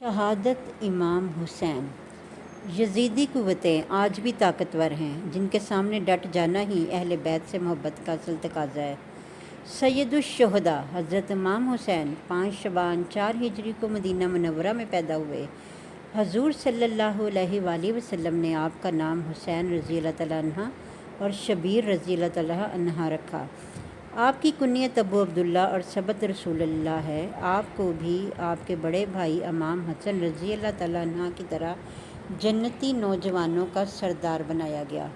شہادت امام حسین۔ یزیدی قوتیں آج بھی طاقتور ہیں، جن کے سامنے ڈٹ جانا ہی اہل بیت سے محبت کا اصل تقاضا ہے۔ سید الشہداء حضرت امام حسین 5 شعبان 4 ہجری کو مدینہ منورہ میں پیدا ہوئے۔ حضور صلی اللہ علیہ وآلہ وسلم نے آپ کا نام حسین رضی اللہ تعالیٰ عنہ اور شبیر رضی اللہ تعالیٰ عنہ رکھا۔ آپ کی کنیت ابو عبداللہ اور سبت رسول اللہ ہے۔ آپ کو بھی آپ کے بڑے بھائی امام حسن رضی اللہ تعالیٰ عنہ کی طرح جنتی نوجوانوں کا سردار بنایا گیا۔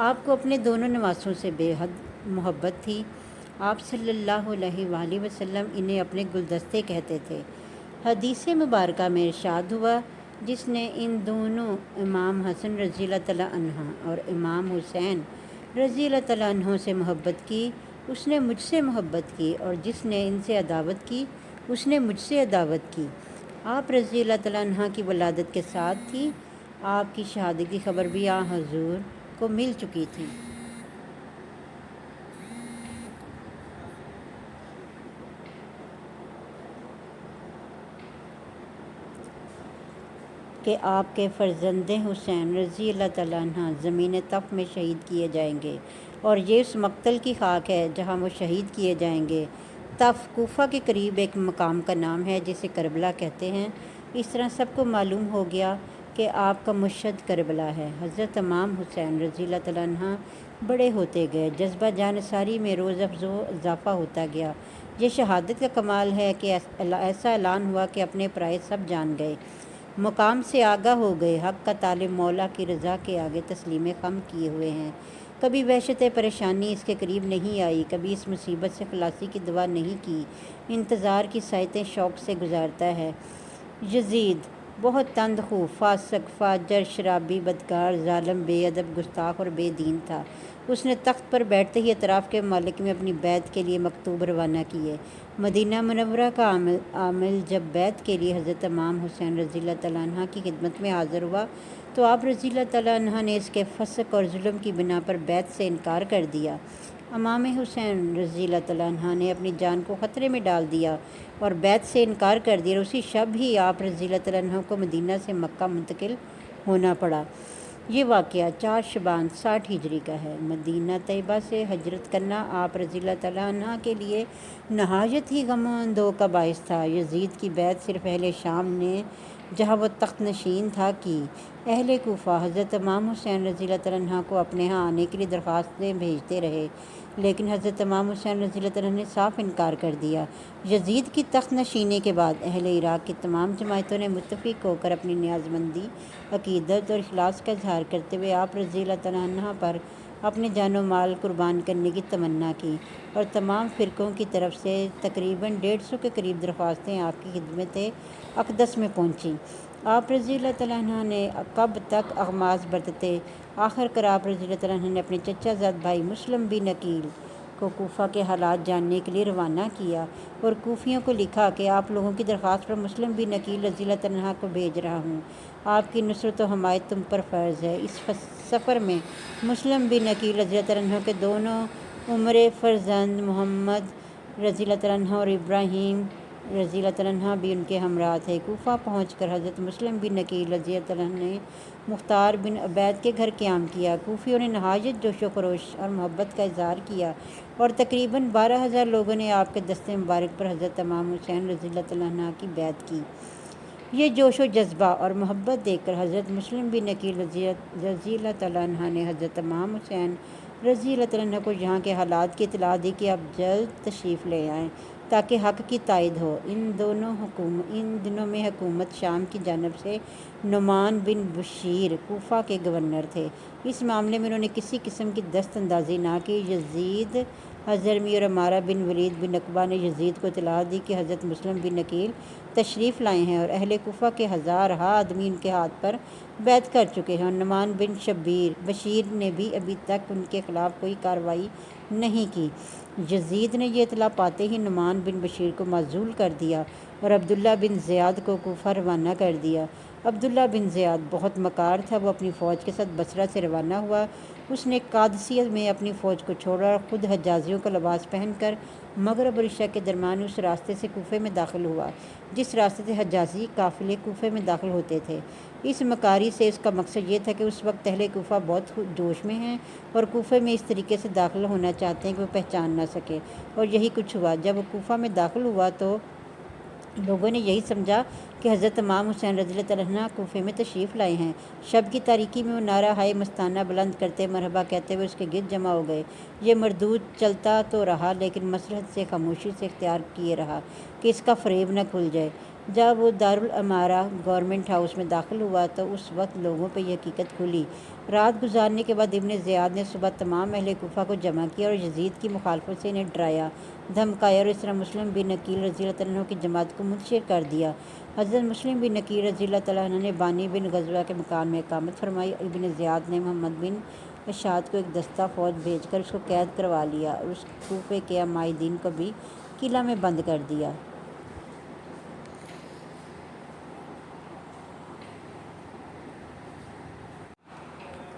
آپ کو اپنے دونوں نواسوں سے بے حد محبت تھی۔ آپ صلی اللہ علیہ وآلہ وسلم انہیں اپنے گلدستے کہتے تھے۔ حدیث مبارکہ میں ارشاد ہوا، جس نے ان دونوں امام حسن رضی اللہ تعالیٰ عنہ اور امام حسین رضی اللہ تعالیٰ عنہ سے محبت کی، اس نے مجھ سے محبت کی، اور جس نے ان سے عداوت کی، اس نے مجھ سے عداوت کی۔ آپ رضی اللہ تعالیٰ عنہ کی ولادت کے ساتھ تھی۔ آپ کی شہادت کی خبر بھی حضور کو مل چکی تھی۔ کہ آپ کے فرزند حسین رضی اللہ تعالیٰ عنہ زمین طف میں شہید کیے جائیں گے، اور یہ اس مقتل کی خاک ہے جہاں وہ شہید کیے جائیں گے۔ طف کوفہ کے قریب ایک مقام کا نام ہے جسے کربلا کہتے ہیں۔ اس طرح سب کو معلوم ہو گیا کہ آپ کا مشہد کربلا ہے۔ حضرت امام حسین رضی اللہ تعالیٰ عنہ بڑے ہوتے گئے، جذبہ جانثاری میں روز افزوں اضافہ ہوتا گیا۔ یہ شہادت کا کمال ہے کہ ایسا اعلان ہوا کہ اپنے پرائے سب جان گئے، مقام سے آگاہ ہو گئے، حق کا طالب مولا کی رضا کے آگے تسلیم خم کیے ہوئے ہیں۔ کبھی وحشت پریشانی اس کے قریب نہیں آئی، کبھی اس مصیبت سے خلاصی کی دعا نہیں کی۔ انتظار کی ساعتیں شوق سے گزارتا ہے۔ یزید بہت تند خو، فاسق، فاجر، شرابی، بدکار، ظالم، بے ادب، گستاخ اور بے دین تھا۔ اس نے تخت پر بیٹھتے ہی اطراف کے ممالک میں اپنی بیعت کے لیے مکتوب روانہ کیے۔ مدینہ منورہ کا عامل جب بیعت کے لیے حضرت امام حسین رضی اللہ تعالیٰ عنہ کی خدمت میں حاضر ہوا تو آپ رضی اللہ تعالیٰ عنہ نے اس کے فسق اور ظلم کی بنا پر بیعت سے انکار کر دیا۔ امام حسین رضی اللہ تعالیٰ عنہ نے اپنی جان کو خطرے میں ڈال دیا اور بیعت سے انکار کر دیا، اور اسی شب ہی آپ رضی اللہ تعالیٰ عنہ کو مدینہ سے مکہ منتقل ہونا پڑا۔ یہ واقعہ 4 شعبان 60 ہجری کا ہے۔ مدینہ طیبہ سے ہجرت کرنا آپ رضی اللہ تعالیٰ عنہ کے لیے نہایت ہی غم و اندوہ کا باعث تھا۔ یزید کی بیعت صرف اہل شام نے، جہاں وہ تخت نشین تھا، کی۔ اہل کوفہ حضرت امام حسین رضی اللہ تعالیٰ عنہ کو اپنے ہاں آنے کے لیے درخواستیں بھیجتے رہے، لیکن حضرت امام حسین رضی اللہ تعالیٰ عنہ نے صاف انکار کر دیا۔ یزید کی تخت نشینی کے بعد اہل عراق کی تمام جماعتوں نے متفق ہو کر اپنی نیاز مندی، عقیدت اور اخلاص کا اظہار کرتے ہوئے آپ رضی اللہ تعالیٰ عنہ پر اپنے جان و مال قربان کرنے کی تمنا کی، اور تمام فرقوں کی طرف سے تقریباً 150 کے قریب درخواستیں آپ کی خدمت اقدس میں پہنچیں۔ آپ رضی اللہ تعالیٰ عنہ نے کب تک اغماض برتتے، آخر کار آپ رضی اللہ تعالیٰ عنہ نے اپنے چچا زاد بھائی مسلم بن عقیل کو کوفہ کے حالات جاننے کے لیے روانہ کیا، اور کوفیوں کو لکھا کہ آپ لوگوں کی درخواست پر مسلم بن عقیل رضی اللہ تعالیٰ عنہ کو بھیج رہا ہوں۔ آپ کی نصرت و حمایت تم پر فرض ہے۔ اس سفر میں مسلم بن عقیل رضی اللہ تعالیٰ عنہ کے دونوں عمرے فرزند محمد رضی اللہ تعالیٰ عنہ اور ابراہیم رضی اللہ تعالیٰ عنہ بھی ان کے ہمراہ تھے۔ کوفہ پہنچ کر حضرت مسلم بن عقیل رضی اللہ تعالیٰ عنہ نے مختار بن عبید کے گھر قیام کیا۔ کوفیوں نے نہایت جوش و خروش اور محبت کا اظہار کیا، اور تقریباً 12,000 لوگوں نے آپ کے دست مبارک پر حضرت امام حسین رضی اللہ تعالیٰ عنہ کی بیعت کی۔ یہ جوش و جذبہ اور محبت دیکھ کر حضرت مسلم بن عقیل رضی اللہ تعالیٰ عنہ نے حضرت امام حسین رضی اللہ تعالیٰ عنہ کو یہاں کے حالات کی اطلاع دی کہ آپ جلد تشریف لے آئیں تاکہ حق کی تائید ہو۔ ان دنوں میں حکومت شام کی جانب سے نعمان بن بشیر کوفہ کے گورنر تھے۔ اس معاملے میں انہوں نے کسی قسم کی دست اندازی نہ کی۔ یزید حضرمی اور عمارہ بن ولید بن عقبہ نے یزید کو اطلاع دی کہ حضرت مسلم بن عقیل تشریف لائے ہیں، اور اہل کوفہ کے 1000 آدمی ان کے ہاتھ پر بیعت کر چکے ہیں، اور نعمان بن بشیر نے بھی ابھی تک ان کے خلاف کوئی کارروائی نہیں کی۔ یزید نے یہ اطلاع پاتے ہی نعمان بن بشیر کو معزول کر دیا، اور عبداللہ بن زیاد کو کوفہ روانہ کر دیا۔ عبداللہ بن زیاد بہت مکار تھا، وہ اپنی فوج کے ساتھ بصرہ سے روانہ ہوا۔ اس نے قادسیہ میں اپنی فوج کو چھوڑا اور خود حجازیوں کا لباس پہن کر مغرب اور عشاء کے درمیان اس راستے سے کوفے میں داخل ہوا جس راستے سے حجازی قافلے کوفے میں داخل ہوتے تھے۔ اس مکاری سے اس کا مقصد یہ تھا کہ اس وقت اہل کوفہ بہت جوش میں ہیں اور کوفے میں اس طریقے سے داخل ہونا چاہتے ہیں کہ وہ پہچان نہ سکے، اور یہی کچھ ہوا۔ جب وہ کوفہ میں داخل ہوا تو لوگوں نے یہی سمجھا کہ حضرت امام حسین رضی اللہ تعالیٰ عنہ کوفے میں تشریف لائے ہیں۔ شب کی تاریکی میں وہ نعرہ ہائے مستانہ بلند کرتے مرحبا کہتے ہوئے اس کے گرد جمع ہو گئے۔ یہ مردود چلتا تو رہا لیکن مصلحت سے خاموشی سے اختیار کیے رہا کہ اس کا فریب نہ کھل جائے۔ جب وہ دارالامارہ گورنمنٹ ہاؤس میں داخل ہوا تو اس وقت لوگوں پہ یہ حقیقت کھلی۔ رات گزارنے کے بعد ابن زیاد نے صبح تمام اہل کوفہ کو جمع کیا اور یزید کی مخالفت سے انہیں ڈرایا دھمکایا اور اس طرح مسلم بن عقیل رضی اللہ تعالیٰ عنہ کی جماعت کو منتشر کر دیا۔ حضرت مسلم بن عقیل رضی اللہ تعالیٰ عنہ نے بانی بن غزوہ کے مکان میں اقامت فرمائی۔ ابن زیاد نے محمد بن اشعث کو ایک دستہ فوج بھیج کر اس کو قید کروا لیا اور اس کوفے کے عمائدین کو بھی قلعہ میں بند کر دیا۔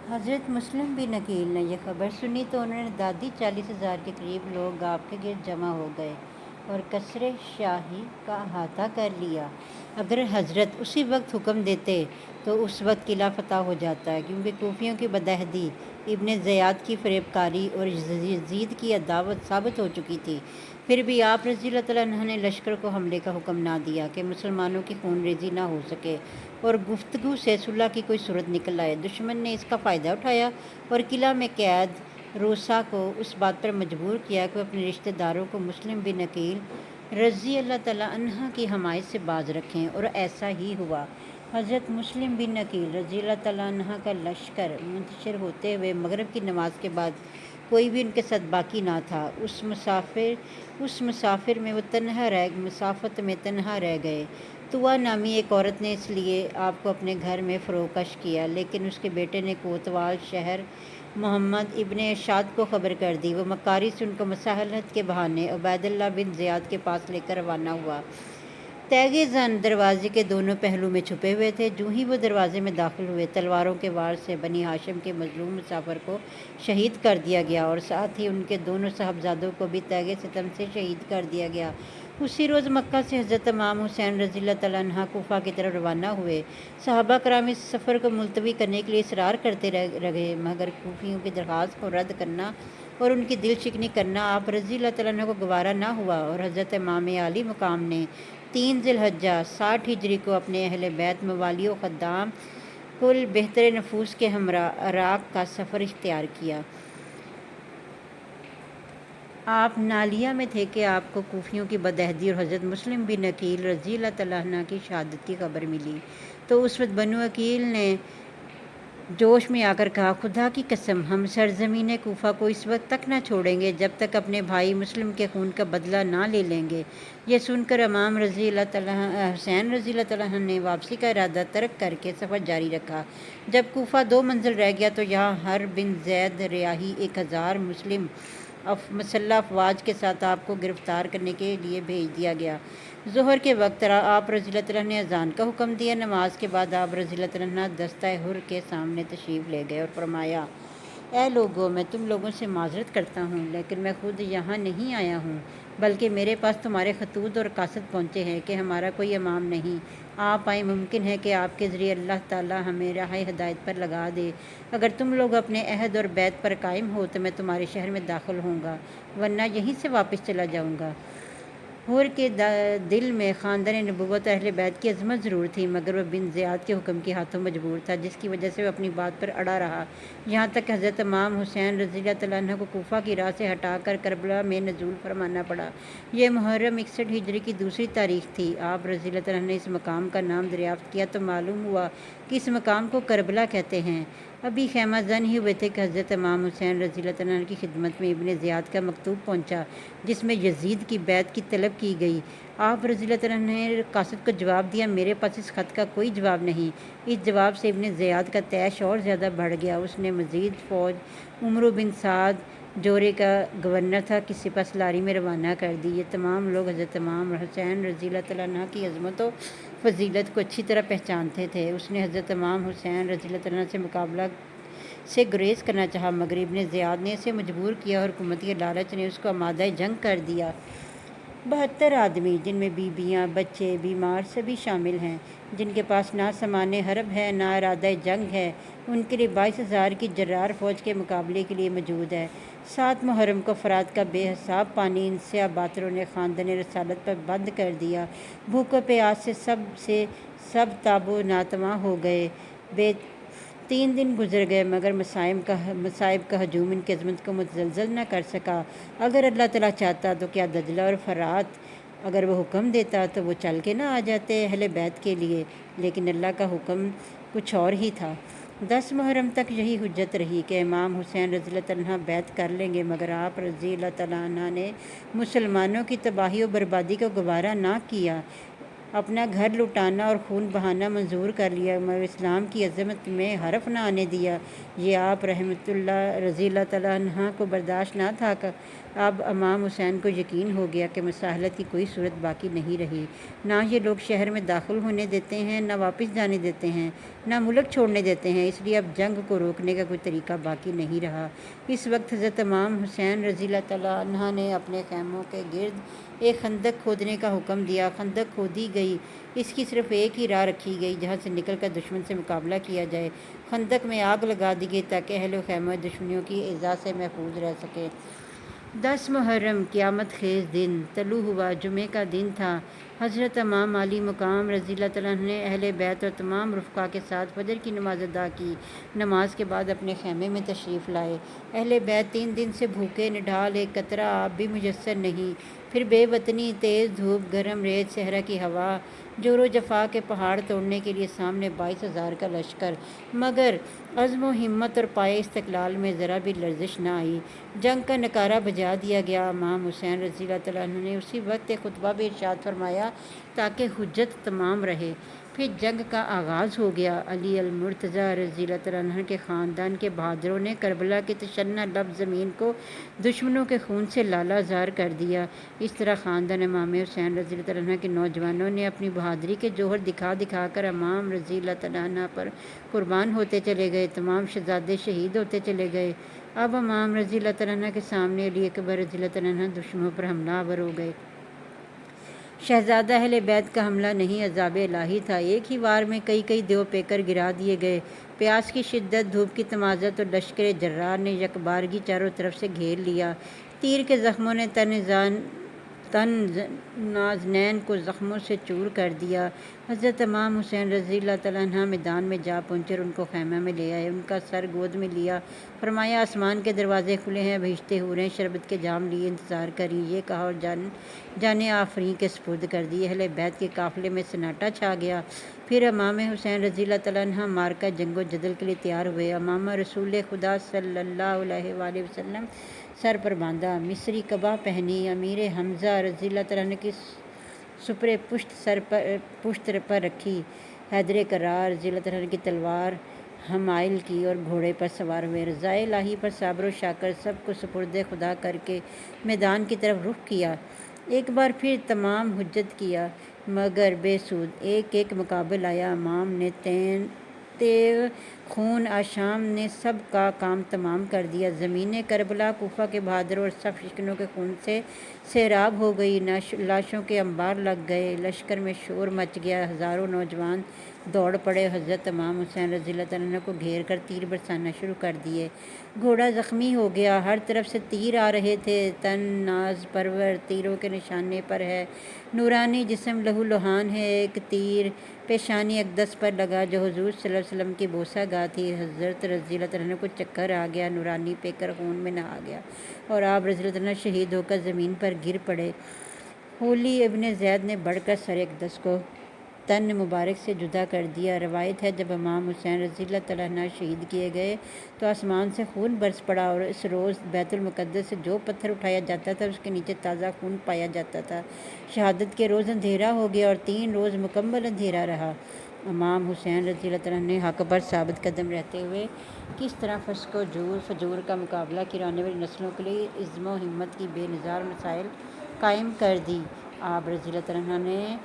حضرت مسلم بن عقیل نے یہ خبر سنی تو انہوں نے دادی 40,000 کے قریب لوگ آپ کے گرد جمع ہو گئے اور قصر شاہی کا احاطہ کر لیا۔ اگر حضرت اسی وقت حکم دیتے تو اس وقت قلعہ فتح ہو جاتا ہے، کیونکہ کوفیوں کی بدعہدی، ابن زیاد کی فریب کاری اور یزید کی عداوت ثابت ہو چکی تھی۔ پھر بھی آپ رضی اللہ تعالیٰ عنہ نے لشکر کو حملے کا حکم نہ دیا کہ مسلمانوں کی خون ریزی نہ ہو سکے اور گفتگو سے صلح کی کوئی صورت نکل آئے۔ دشمن نے اس کا فائدہ اٹھایا اور قلعہ میں قید روسا کو اس بات پر مجبور کیا کہ وہ اپنے رشتہ داروں کو مسلم بن عقیل رضی اللہ تعالیٰ عنہ کی حمایت سے باز رکھیں، اور ایسا ہی ہوا۔ حضرت مسلم بن عقیل رضی اللہ تعالیٰ عنہ کا لشکر منتشر ہوتے ہوئے مغرب کی نماز کے بعد کوئی بھی ان کے ساتھ باقی نہ تھا۔ اس مسافت میں وہ تنہا رہ گئے۔ توا نامی ایک عورت نے اس لیے آپ کو اپنے گھر میں فروکش کیا، لیکن اس کے بیٹے نے کوتوال شہر محمد ابن اشعث کو خبر کر دی۔ وہ مکاری سے ان کو مصالحت کے بہانے عبیداللہ بن زیاد کے پاس لے کر روانہ ہوا۔ تیغ زن دروازے کے دونوں پہلو میں چھپے ہوئے تھے۔ جو ہی وہ دروازے میں داخل ہوئے، تلواروں کے وار سے بنی ہاشم کے مظلوم مسافر کو شہید کر دیا گیا اور ساتھ ہی ان کے دونوں صاحبزادوں کو بھی تیغ ستم سے شہید کر دیا گیا۔ اسی روز مکہ سے حضرت امام حسین رضی اللہ تعالیٰ عنہ کوفہ کی طرف روانہ ہوئے۔ صحابہ کرام اس سفر کو ملتوی کرنے کے لیے اصرار کرتے رہے، مگر کوفیوں کی درخواست کو رد کرنا اور ان کی دل شکنی کرنا آپ رضی اللہ تعالیٰ عنہ کو گوارا نہ ہوا، اور حضرت امام عالی مقام نے 3 ذی الحجہ 60 ہجری کو اپنے اہل بیت، موالی و خدام، کل بہتر نفوس کے ہمراہ عراق کا سفر اختیار کیا۔ آپ نالیہ میں تھے کہ آپ کو کوفیوں کی بدعہدی اور حضرت مسلم بن عقیل رضی اللہ تعالیٰ عنہ کی شہادت کی خبر ملی، تو اس وقت بنو عقیل نے جوش میں آ کر کہا، خدا کی قسم، ہم سرزمین کوفہ کو اس وقت تک نہ چھوڑیں گے جب تک اپنے بھائی مسلم کے خون کا بدلہ نہ لے لیں گے۔ یہ سن کر امام حسین رضی اللہ تعالیٰ عنہ نے واپسی کا ارادہ ترک کر کے سفر جاری رکھا۔ جب کوفہ 2 منزل رہ گیا تو یہاں ہر بن زید ریاحی 1000 مسلم مسلح افواج کے ساتھ آپ کو گرفتار کرنے کے لیے بھیج دیا گیا۔ ظہر کے وقت آپ رضی اللہ تعالیٰ نے اذان کا حکم دیا۔ نماز کے بعد آپ رضی اللہ تعالیٰ دستہ حر کے سامنے تشریف لے گئے اور فرمایا، اے لوگو، میں تم لوگوں سے معذرت کرتا ہوں، لیکن میں خود یہاں نہیں آیا ہوں، بلکہ میرے پاس تمہارے خطوط اور قاصد پہنچے ہیں کہ ہمارا کوئی امام نہیں۔ آپ آئے، ممکن ہے کہ آپ کے ذریعے اللہ تعالیٰ ہمیں راہ ہدایت پر لگا دے۔ اگر تم لوگ اپنے عہد اور بیت پر قائم ہو تو میں تمہارے شہر میں داخل ہوں گا، ورنہ یہیں سے واپس چلا جاؤں گا۔ حر کے دل میں خاندان نبوت اہل بیت کی عظمت ضرور تھی، مگر وہ بن زیاد کے حکم کے ہاتھوں مجبور تھا، جس کی وجہ سے وہ اپنی بات پر اڑا رہا، یہاں تک کہ حضرت امام حسین رضی اللہ تعالیٰ عنہ کو کوفہ کی راہ سے ہٹا کر کربلا میں نزول فرمانا پڑا۔ یہ محرم 61 ہجری کی دوسری تاریخ تھی۔ آپ رضی اللہ تعالیٰ نے اس مقام کا نام دریافت کیا تو معلوم ہوا کہ اس مقام کو کربلا کہتے ہیں۔ ابھی خیمہ زن ہی ہوئے تھے کہ حضرت امام حسین رضی اللہ تعالیٰ عنہ کی خدمت میں ابن زیاد کا مکتوب پہنچا، جس میں یزید کی بیعت کی طلب کی گئی۔ آپ رضی اللہ تعالیٰ نے قاصد کو جواب دیا، میرے پاس اس خط کا کوئی جواب نہیں۔ اس جواب سے ابن زیاد کا طیش اور زیادہ بڑھ گیا۔ اس نے مزید فوج عمرو بن سعد، جورے کا گورنر تھا کہ سپہ سالاری میں روانہ کر دی۔ یہ تمام لوگ حضرت امام حسین رضی اللہ تعالیٰ عنہ کی عظمت و فضیلت کو اچھی طرح پہچانتے تھے۔ اس نے حضرت امام حسین رضی اللہ تعالیٰ عنہ سے مقابلہ سے گریز کرنا چاہا، مگر ابن زیاد نے اسے مجبور کیا اور حکومتی لالچ نے اس کو آمادہ جنگ کر دیا۔ 72 آدمی، جن میں بیویاں، بچے، بیمار سبھی شامل ہیں، جن کے پاس نہ سامان حرب ہے نہ ارادہ جنگ ہے، ان کے لیے 22,000 کی جرار فوج کے مقابلے کے لیے موجود ہے۔ 7 محرم کو فرات کا بے حساب پانی ان سیاہ باتروں نے خاندان رسالت پر بند کر دیا۔ بھوک و پیاس سے سب تاب و ناتواں ہو گئے۔ 3 دن گزر گئے مگر مصائب کا ہجوم ان کی عظمت کو متزلزل نہ کر سکا۔ اگر اللہ تعالیٰ چاہتا تو کیا دجلہ اور فرات، اگر وہ حکم دیتا تو وہ چل کے نہ آ جاتے اہل بیت کے لیے، لیکن اللہ کا حکم کچھ اور ہی تھا۔ 10 محرم تک یہی حجت رہی کہ امام حسین رضی اللہ تعالیٰ عنہ بیعت کر لیں گے، مگر آپ رضی اللہ تعالیٰ عنہ نے مسلمانوں کی تباہی و بربادی کو گوارا نہ کیا، اپنا گھر لٹانا اور خون بہانا منظور کر لیا، مگر اسلام کی عظمت میں حرف نہ آنے دیا۔ یہ آپ رحمۃ اللہ رضی اللہ تعالیٰ عنہ کو برداشت نہ تھا۔ اب امام حسین کو یقین ہو گیا کہ مساحلت کی کوئی صورت باقی نہیں رہی۔ نہ یہ لوگ شہر میں داخل ہونے دیتے ہیں، نہ واپس جانے دیتے ہیں، نہ ملک چھوڑنے دیتے ہیں، اس لیے اب جنگ کو روکنے کا کوئی طریقہ باقی نہیں رہا۔ اس وقت حضرت امام حسین رضی اللہ تعالیٰ عنہ نے اپنے خیموں کے گرد ایک خندق کھودنے کا حکم دیا۔ خندق کھودی گئی، اس کی صرف ایک ہی راہ رکھی گئی جہاں سے نکل کر دشمن سے مقابلہ کیا جائے۔ خندق میں آگ لگا دی گئی تاکہ اہل و خیمہ دشمنیوں کی ایذا سے محفوظ رہ سکے۔ 10 محرم قیامت خیز دن طلوع ہوا، جمعے کا دن تھا۔ حضرت امام علی مقام رضی اللہ تعالیٰ عنہ نے اہل بیت اور تمام رفقا کے ساتھ فجر کی نماز ادا کی۔ نماز کے بعد اپنے خیمے میں تشریف لائے۔ اہل بیت 3 دن سے بھوکے نڈھال، ایک قطرہ آب بھی میسر نہیں، پھر بے وطنی، تیز دھوپ، گرم ریت، صحرا کی ہوا، جور و جفا کے پہاڑ توڑنے کے لیے سامنے 22,000 کا لشکر، مگر عزم و ہمت اور پائے استقلال میں ذرا بھی لرزش نہ آئی۔ جنگ کا نعرہ بجا دیا گیا۔ امام حسین رضی اللہ تعالیٰ عنہ نے اسی وقت ایک خطبہ بھی ارشاد فرمایا تاکہ حجت تمام رہے۔ پھر جنگ کا آغاز ہو گیا۔ علی المرتضیٰ رضی اللہ تعالیٰ عنہ کے خاندان کے بہادروں نے کربلا کی تشنہ لب زمین کو دشمنوں کے خون سے لالہ زار کر دیا۔ اس طرح خاندان امام حسین رضی اللہ تعالیٰ عنہ کے نوجوانوں نے اپنی بہادری کے جوہر دکھا دکھا کر امام رضی اللہ تعالیٰ عنہ پر قربان ہوتے چلے گئے۔ تمام شہزادے شہید ہوتے چلے گئے۔ اب امام رضی اللہ تعالیٰ عنہ کے سامنے علی اکبر رضی اللہ تعالیٰ عنہ دشمنوں پر حملہ آور ہو گئے۔ شہزادہ اہل بیت کا حملہ نہیں، عذاب الہی تھا۔ ایک ہی وار میں کئی دیو پیکر گرا دیے گئے۔ پیاس کی شدت، دھوپ کی تمازت اور لشکر جرار نے یکبارگی چاروں طرف سے گھیر لیا۔ تیر کے زخموں نے تن نازنین کو زخموں سے چور کر دیا۔ حضرت امام حسین رضی اللہ تعالیٰ عنہ میدان میں جا پہنچے اور ان کو خیمہ میں لے آئے، ان کا سر گود میں لیا، فرمایا آسمان کے دروازے کھلے ہیں، بہشتیں حوریں شربت کے جام لیے انتظار کریں، یہ کہا اور جان آفریں کے سپرد کر دی۔ اہل بیت کے قافلے میں سناٹا چھا گیا۔ پھر امام حسین رضی اللہ تعالیٰ عنہ مارکہ جنگ و جدل کے لیے تیار ہوئے۔ امامہ رسول خدا صلی اللہ علیہ وآلہ وسلم سر پر باندھا، مصری قبا پہنی، امیر حمزہ رضی اللہ تعالیٰ عنہ کی سپر پشت پر رکھی، حیدر کرار رضی اللہ تعالیٰ عنہ کی تلوار حمائل کی اور گھوڑے پر سوار ہوئے۔ رضائے الہی پر صابر و شاکر سب کو سپرد خدا کر کے میدان کی طرف رخ کیا۔ ایک بار پھر تمام حجت کیا مگر بے سود۔ ایک ایک مقابل آیا، امام نے تیغ خون آشام نے سب کا کام تمام کر دیا۔ زمین کربلا کوفہ کے بہادروں اور صف شکنوں کے خون سے سیراب ہو گئی، لاشوں کے انبار لگ گئے، لشکر میں شور مچ گیا، ہزاروں نوجوان دوڑ پڑے، حضرت امام حسین رضی اللہ تعالیٰ عنہ کو گھیر کر تیر برسانا شروع کر دیے۔ گھوڑا زخمی ہو گیا، ہر طرف سے تیر آ رہے تھے، تن ناز پرور تیروں کے نشانے پر ہے، نورانی جسم لہو لہان ہے۔ ایک تیر پیشانی اقدس پر لگا جو حضور صلی اللہ علیہ وسلم کی بوسہ گاہ تھی۔ حضرت رضی اللہ تعالیٰ عنہ کو چکر آ گیا، نورانی پیکر خون میں نہا گیا اور آپ رضی اللہ تعالیٰ عنہ شہید ہو کر زمین پر گر پڑے۔ ہولی ابن زید نے بڑھ کر سر اقدس کو تن مبارک سے جدا کر دیا۔ روایت ہے جب امام حسین رضی اللہ تعالیٰ عنہ شہید کیے گئے تو آسمان سے خون برس پڑا، اور اس روز بیت المقدس سے جو پتھر اٹھایا جاتا تھا اس کے نیچے تازہ خون پایا جاتا تھا۔ شہادت کے روز اندھیرا ہو گیا اور 3 روز مکمل اندھیرا رہا۔ امام حسین رضی اللہ تعالیٰ عنہ نے حق پر ثابت قدم رہتے ہوئے کس طرح فسق و فجور کا مقابلہ کی آنے والی نسلوں کے لیے عزم و ہمت کی بے نظار مسائل قائم کر دی۔ آپ رضی اللہ تعالیٰ عنہ نے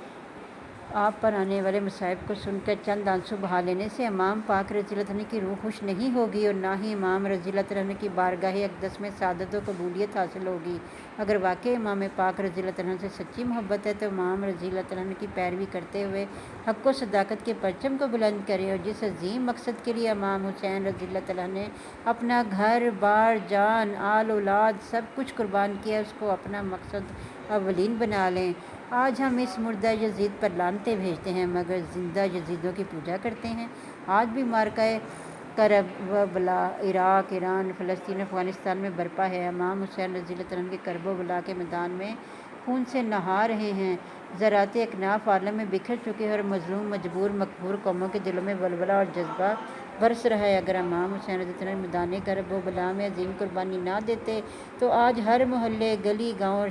آپ پر آنے والے مصائب کو سن کر چند آنسو بہا لینے سے امام پاک رضی اللہ عنہ کی روح خوش نہیں ہوگی، اور نہ ہی امام رضی اللہ عنہ کی بارگاہ اقدس میں سعادت و قبولیت حاصل ہوگی۔ اگر واقعی امام پاک رضی اللہ عنہ سے سچی محبت ہے تو امام رضی اللہ عنہ کی پیروی کرتے ہوئے حق و صداقت کے پرچم کو بلند کرے، اور جس عظیم مقصد کے لیے امام حسین رضی اللہ عنہ نے اپنا گھر بار، جان، آل اولاد سب کچھ قربان کیا، اس کو اپنا مقصد اولین بنا لیں۔ آج ہم اس مردہ یزید پر لعنتیں بھیجتے ہیں مگر زندہ یزیدوں کی پوجا کرتے ہیں۔ آج بھی مارکہ کربلا عراق، ایران، فلسطین، افغانستان میں برپا ہے۔ امام حسین رضی اللہ عنہ کے کرب و بلا کے میدان میں خون سے نہا رہے ہیں، ذرات اکناف عالم میں بکھر چکے ہیں، اور مظلوم، مجبور، مقہور قوموں کے دلوں میں ولولہ اور جذبہ برس رہا ہے۔ اگر امام حسین رضی اللہ عنہ میدان کرب و بلا میں عظیم قربانی نہ دیتے تو آج ہر محلے، گلی، گاؤں اور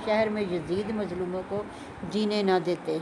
شہر میں یزید مظلوموں کو جینے نہ دیتے۔